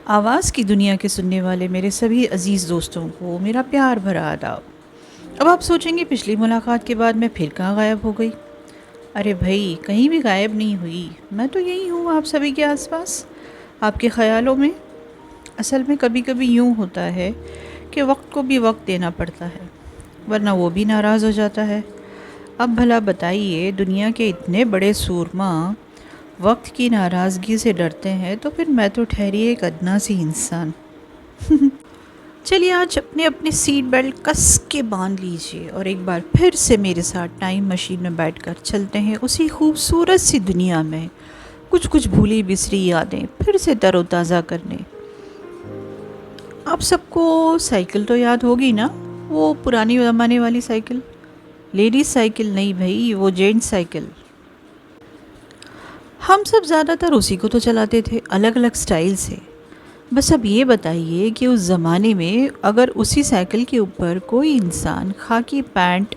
آواز کی دنیا کے سننے والے میرے سبھی عزیز دوستوں کو میرا پیار بھرا آداب۔ اب آپ سوچیں گے پچھلی ملاقات کے بعد میں پھر کہاں غائب ہو گئی؟ ارے بھائی، کہیں بھی غائب نہیں ہوئی، میں تو یہی ہوں آپ سبھی کے آس پاس، آپ کے خیالوں میں۔ اصل میں کبھی کبھی یوں ہوتا ہے کہ وقت کو بھی وقت دینا پڑتا ہے، ورنہ وہ بھی ناراض ہو جاتا ہے۔ اب بھلا بتائیے، دنیا کے اتنے بڑے سورما وقت کی ناراضگی سے ڈرتے ہیں، تو پھر میں تو ٹھہری ایک ادنا سی انسان۔ چلیے آج اپنے اپنے سیٹ بیلٹ کس کے باندھ لیجئے اور ایک بار پھر سے میرے ساتھ ٹائم مشین میں بیٹھ کر چلتے ہیں اسی خوبصورت سی دنیا میں، کچھ بھولی بسری یادیں پھر سے تر و تازہ کرنے۔ آپ سب کو سائیکل تو یاد ہوگی نا، وہ پرانی زمانے والی سائیکل؟ لیڈیز سائیکل نہیں بھائی، وہ جینٹ سائیکل۔ ہم سب زیادہ تر اسی کو تو چلاتے تھے، الگ الگ سٹائل سے۔ بس اب یہ بتائیے کہ اس زمانے میں اگر اسی سائیکل کے اوپر کوئی انسان خاکی پینٹ،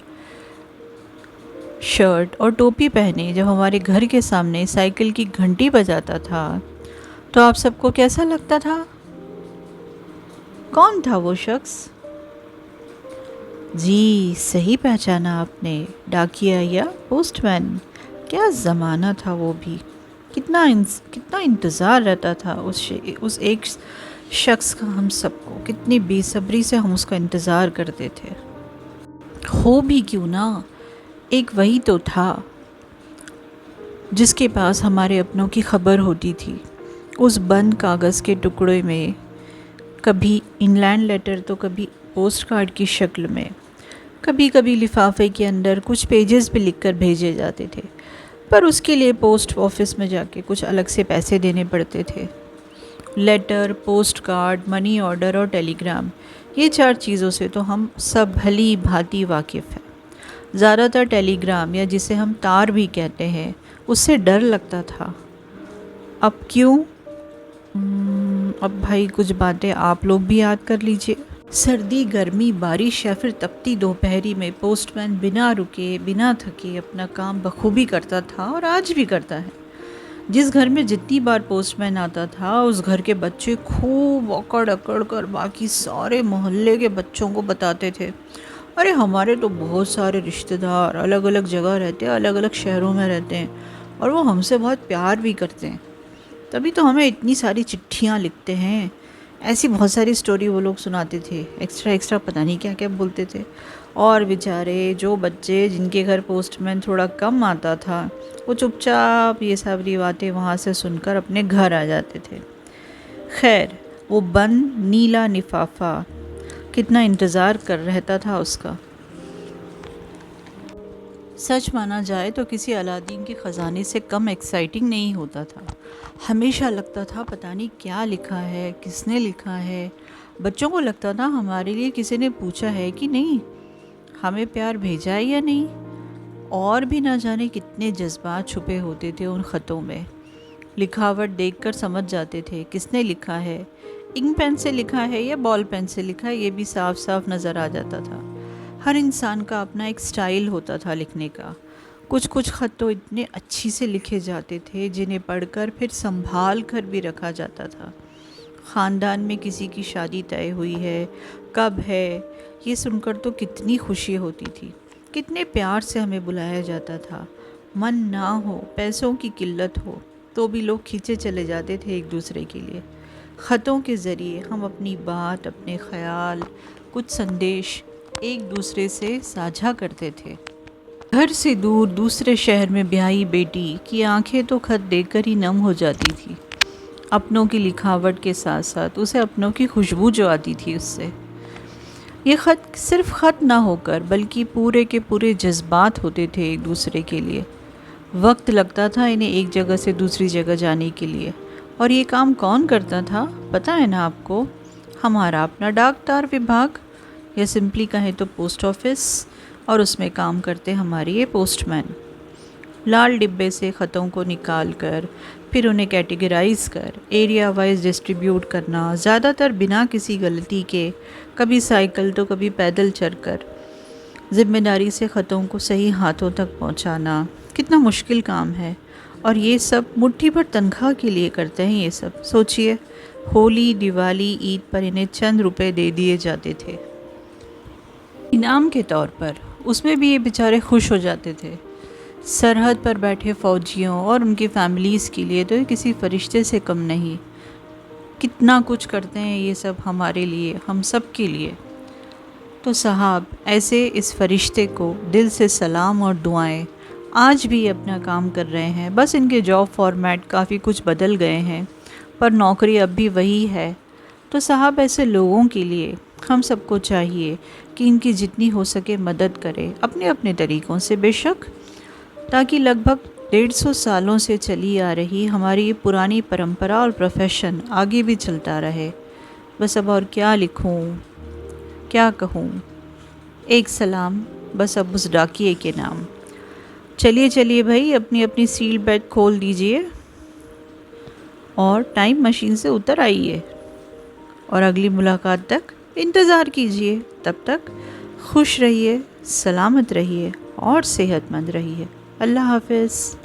شرٹ اور ٹوپی پہنے جب ہمارے گھر کے سامنے سائیکل کی گھنٹی بجاتا تھا تو آپ سب کو کیسا لگتا تھا؟ کون تھا وہ شخص؟ جی صحیح پہچانا آپ نے، ڈاکیا یا پوسٹ مین۔ کیا زمانہ تھا وہ بھی، کتنا انتظار رہتا تھا اس ایک شخص کا، ہم سب کو کتنی بے صبری سے ہم اس کا انتظار کرتے تھے۔ ہو بھی کیوں نہ، ایک وہی تو تھا جس کے پاس ہمارے اپنوں کی خبر ہوتی تھی، اس بند کاغذ کے ٹکڑے میں، کبھی ان لینڈ لیٹر تو کبھی پوسٹ کارڈ کی شکل میں، کبھی کبھی لفافے کے اندر کچھ پیجز بھی لکھ کر بھیجے جاتے تھے، پر اس کے لیے پوسٹ آفس میں جا کے کچھ الگ سے پیسے دینے پڑتے تھے۔ لیٹر، پوسٹ کارڈ، منی آرڈر اور ٹیلی گرام، یہ 4 چیزوں سے تو ہم سب بھلی بھانتی واقف ہیں۔ زیادہ تر ٹیلی گرام یا جسے ہم تار بھی کہتے ہیں، اس سے ڈر لگتا تھا۔ اب کیوں؟ اب بھائی کچھ باتیں آپ لوگ بھی یاد کر لیجئے۔ سردی، گرمی، بارش یا پھر تپتی دوپہری میں پوسٹ مین بنا رکے بنا تھکے اپنا کام بخوبی کرتا تھا، اور آج بھی کرتا ہے۔ جس گھر میں جتنی بار پوسٹ مین آتا تھا، اس گھر کے بچے خوب اکڑ اکڑ کر باقی سارے محلے کے بچوں کو بتاتے تھے، ارے ہمارے تو بہت سارے رشتہ دار الگ الگ جگہ رہتے ہیں، الگ الگ شہروں میں رہتے ہیں، اور وہ ہم سے بہت پیار بھی کرتے ہیں، تبھی تو ہمیں اتنی ساری چٹھیاں لکھتے ہیں۔ ایسی بہت ساری سٹوری وہ لوگ سناتے تھے، ایکسٹرا پتہ نہیں کیا کیا بولتے تھے۔ اور بیچارے جو بچے جن کے گھر پوسٹ مین تھوڑا کم آتا تھا، وہ چپ چاپ یہ ساری باتیں وہاں سے سن کر اپنے گھر آ جاتے تھے۔ خیر، وہ بند نیلا لفافہ کتنا انتظار کر رہتا تھا اس کا۔ سچ مانا جائے تو کسی الادین کے خزانے سے کم ایکسائٹنگ نہیں ہوتا تھا۔ ہمیشہ لگتا تھا پتہ نہیں کیا لکھا ہے، کس نے لکھا ہے۔ بچوں کو لگتا تھا ہمارے لیے کسی نے پوچھا ہے کہ نہیں، ہمیں پیار بھیجا ہے یا نہیں، اور بھی نہ جانے کتنے جذبات چھپے ہوتے تھے ان خطوں میں۔ لکھاوٹ دیکھ کر سمجھ جاتے تھے کس نے لکھا ہے، انک پین سے لکھا ہے یا بال پین سے لکھا ہے، یہ بھی صاف صاف نظر آ جاتا تھا۔ ہر انسان کا اپنا ایک سٹائل ہوتا تھا لکھنے کا۔ کچھ خط تو اتنے اچھی سے لکھے جاتے تھے جنہیں پڑھ کر پھر سنبھال کر بھی رکھا جاتا تھا۔ خاندان میں کسی کی شادی طے ہوئی ہے، کب ہے، یہ سن کر تو کتنی خوشی ہوتی تھی، کتنے پیار سے ہمیں بلایا جاتا تھا۔ من نہ ہو، پیسوں کی قلت ہو، تو بھی لوگ کھینچے چلے جاتے تھے ایک دوسرے کے لیے۔ خطوں کے ذریعے ہم اپنی بات، اپنے خیال، کچھ سندیش ایک دوسرے سے ساجھا کرتے تھے۔ گھر سے دور دوسرے شہر میں بیاہی بیٹی کی آنکھیں تو خط دیکھ کر ہی نم ہو جاتی تھی، اپنوں کی لکھاوٹ کے ساتھ ساتھ اسے اپنوں کی خوشبو جو آتی تھی اس سے۔ یہ خط صرف خط نہ ہو کر بلکہ پورے کے پورے جذبات ہوتے تھے ایک دوسرے کے لیے۔ وقت لگتا تھا انہیں ایک جگہ سے دوسری جگہ جانے کے لیے، اور یہ کام کون کرتا تھا پتہ ہے نا آپ کو؟ ہمارا اپنا ڈاک تار وبھاگ، یا سمپلی کہیں تو پوسٹ آفس، اور اس میں کام کرتے ہمارے یہ پوسٹ مین۔ لال ڈبے سے خطوں کو نکال کر پھر انہیں کیٹیگرائز کر ایریا وائز ڈسٹریبیوٹ کرنا، زیادہ تر بنا کسی غلطی کے، کبھی سائیکل تو کبھی پیدل چل کر، ذمہ داری سے خطوں کو صحیح ہاتھوں تک پہنچانا کتنا مشکل کام ہے، اور یہ سب مٹھی بھر تنخواہ کے لیے کرتے ہیں۔ یہ سب سوچئے، ہولی، دیوالی، عید پر انہیں چند روپے دے دیے جاتے تھے انعام کے طور پر۔ اس میں بھی یہ بیچارے خوش ہو جاتے تھے۔ سرحد پر بیٹھے فوجیوں اور ان کی فیملیز کے لیے تو یہ کسی فرشتے سے کم نہیں۔ کتنا کچھ کرتے ہیں یہ سب ہمارے لیے، ہم سب کے لیے۔ تو صاحب ایسے اس فرشتے کو دل سے سلام اور دعائیں۔ آج بھی اپنا کام کر رہے ہیں، بس ان کے جاب فارمیٹ کافی کچھ بدل گئے ہیں، پر نوکری اب بھی وہی ہے۔ تو صاحب ایسے لوگوں کے لیے ہم سب کو چاہیے کہ ان کی جتنی ہو سکے مدد کرے اپنے اپنے طریقوں سے، بے شک، تاکہ لگ بھگ 150 سالوں سے چلی آ رہی ہماری یہ پرانی پرمپرا اور پروفیشن آگے بھی چلتا رہے۔ بس اب اور کیا لکھوں، کیا کہوں، ایک سلام بس اب اس ڈاکیے کے نام۔ چلیے بھائی، اپنی اپنی سیل بیلٹ کھول دیجئے اور ٹائم مشین سے اتر آئیے، اور اگلی ملاقات تک انتظار کیجئے۔ تب تک خوش رہیے، سلامت رہیے اور صحت مند رہیے۔ اللہ حافظ۔